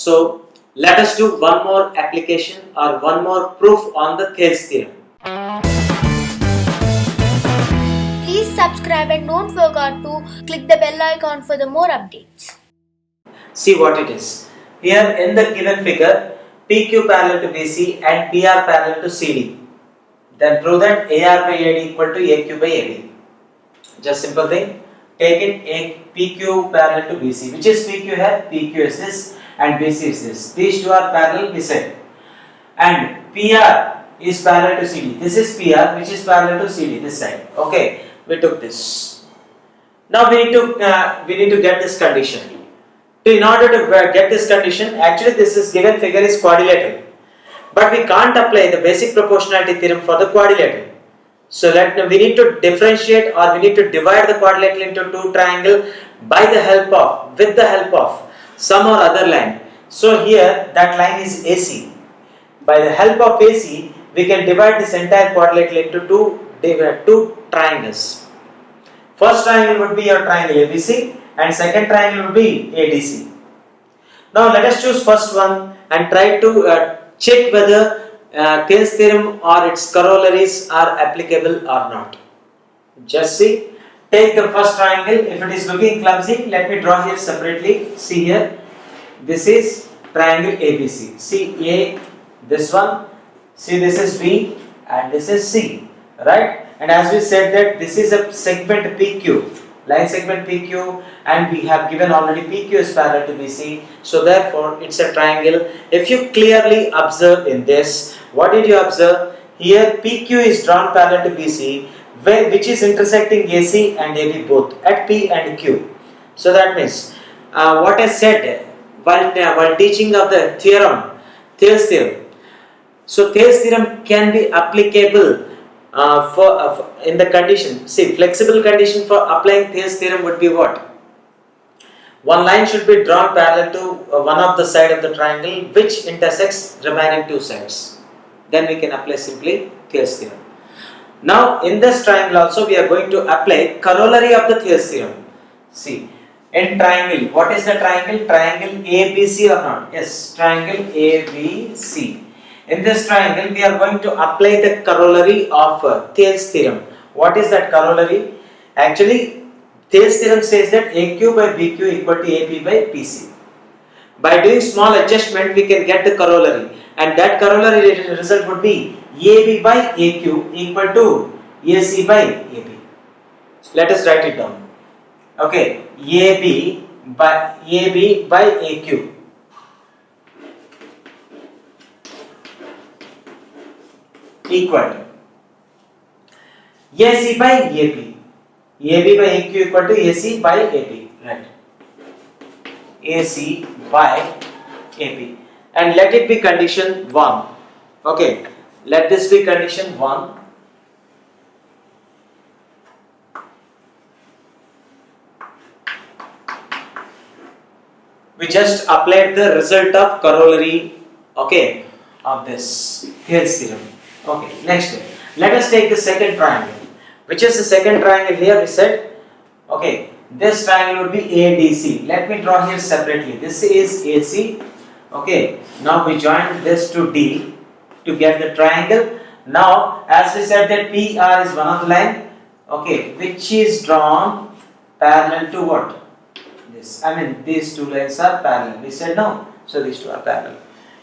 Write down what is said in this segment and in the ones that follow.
So let us do one more application or one more proof on the Thales theorem. Please subscribe and don't forget to click the bell icon for the more updates. See what it is. Here in the given figure, PQ parallel to BC and PR parallel to CD. Then prove that AR by AD equal to AQ by AB. Just simple thing. Take it a PQ parallel to BC. Which is PQ here? PQ is this and BC is this. These two are parallel beside. And PR is parallel to CD. This is PR which is parallel to CD this side. Okay, we took this. Now we need to get this condition. In order to get this condition, actually this is given figure is quadrilateral, but we can't apply the basic proportionality theorem for the quadrilateral. So we need to differentiate or we need to divide the quadrilateral into two triangle with the help of some or other line. So here that line is AC. By the help of AC, we can divide this entire quadrilateral into two triangles. First triangle would be your triangle ABC and second triangle would be ADC. Now let us choose first one and try to check whether Thales theorem or its corollaries are applicable or not. Just see, take the first triangle. If it is looking clumsy, let me draw here separately. See here, this is triangle ABC. See A, this one. See, this is B and this is C, right? And as we said that this is a segment PQ, line segment PQ, and we have given already PQ is parallel to BC. So therefore, it's a triangle. If you clearly observe in this, what did you observe? Here PQ is drawn parallel to BC, which is intersecting AC and AB both at P and Q. So that means what I said while teaching of the theorem, Thales theorem. So Thales theorem can be applicable in the condition. See, flexible condition for applying Thales theorem would be what? One line should be drawn parallel to one of the side of the triangle which intersects remaining two sides. Then we can apply simply Thales theorem. Now in this triangle also we are going to apply corollary of the Thales theorem. See, in triangle, what is the triangle? Triangle ABC or not? Yes, triangle ABC. In this triangle, we are going to apply the corollary of Thales theorem. What is that corollary? Actually, Thales theorem says that AQ by BQ equal to AP by PC. By doing small adjustment, we can get the corollary, and that corollary result would be AB by AQ equal to AC by AB. Let us write it down. Okay, AB by AQ equal to AC by AB. AB by AQ equal to AC by AB. Right. AC by AB. And let it be condition 1. Okay. Let this be condition 1. We just applied the result of corollary, okay, of this Thales theorem. Okay, next, let us take the second triangle. Which is the second triangle here? We said, okay, this triangle would be ADC. Let me draw here separately. This is AC. Okay, now we join this to D to get the triangle. Now, as we said that PR is one of the line, okay, which is drawn parallel to what? This. I mean, these two lines are parallel. We said no, so these two are parallel.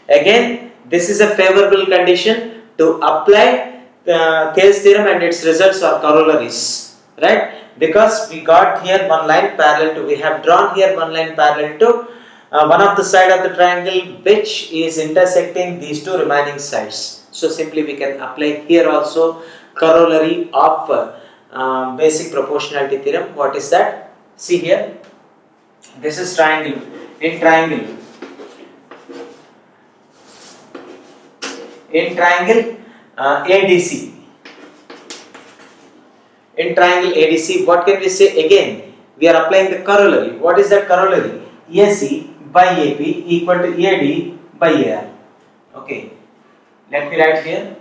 Again, this is a favorable condition to apply the Thales theorem and its results or corollaries, right? Because we got here one line parallel to, we have drawn here one line parallel to one of the side of the triangle which is intersecting these two remaining sides. So simply we can apply here also corollary of basic proportionality theorem. What is that? See here, this is triangle. In triangle ADC. In triangle ADC, what can we say again? We are applying the corollary. What is that corollary? AC by AP equal to AD by AR. Okay, let me write here.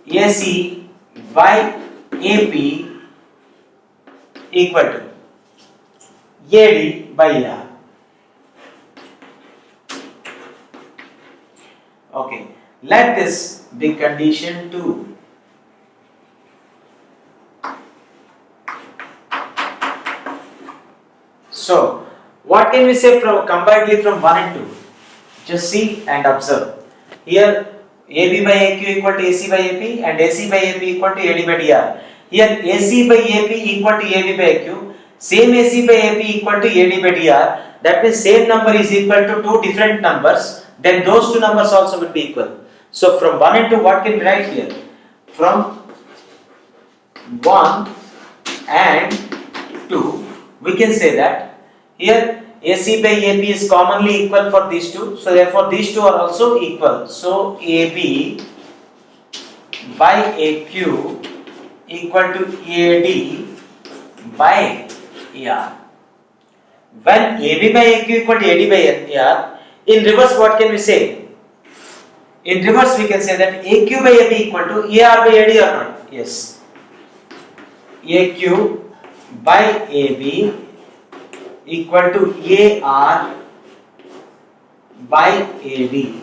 AC by AP equal to AD by AR. Let this be condition 2. So, what can we say from combinedly from 1 and 2? Just see and observe. Here, AB by AQ equal to AC by AP and AC by AP equal to AD by DR. Here, AC by AP equal to AB by AQ. Same AC by AP equal to AD by DR. That means same number is equal to two different numbers. Then those two numbers also will be equal. So, from 1 and 2, what can we write here? From 1 and 2, we can say that here AC by AP is commonly equal for these two, so therefore these two are also equal. So AB by AQ equal to AD by AR. When AB by AQ equal to AD by AR, in reverse what can we say? In reverse we can say that AQ by AB equal to AR by AD or not? Yes. AQ by AB equal to AR by AD.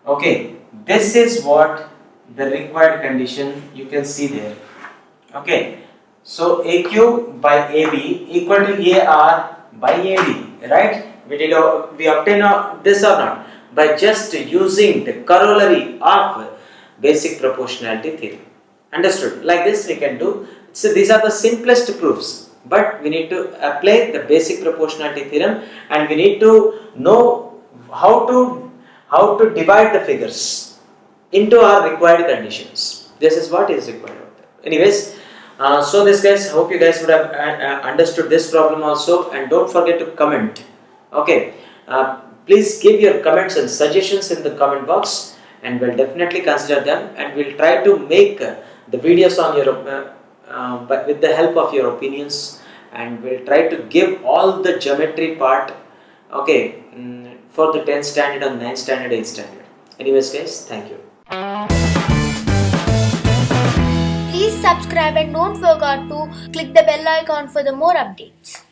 Okay, this is what the required condition you can see there. Okay, so AQ by AB equal to AR by AD, right? We obtain this or not? By just using the corollary of basic proportionality theorem. Understood? Like this we can do. So these are the simplest proofs. But we need to apply the basic proportionality theorem, and we need to know how to divide the figures into our required conditions. This is what is required. Anyways, so this guys, hope you guys would have understood this problem also, and don't forget to comment. Okay, please give your comments and suggestions in the comment box, and we'll definitely consider them, and we'll try to make the videos on your but with the help of your opinions, and we'll try to give all the geometry part, okay, for the 10th standard and 9th standard, 8th standard. Anyways guys, thank you. Please subscribe and don't forget to click the bell icon for the more updates.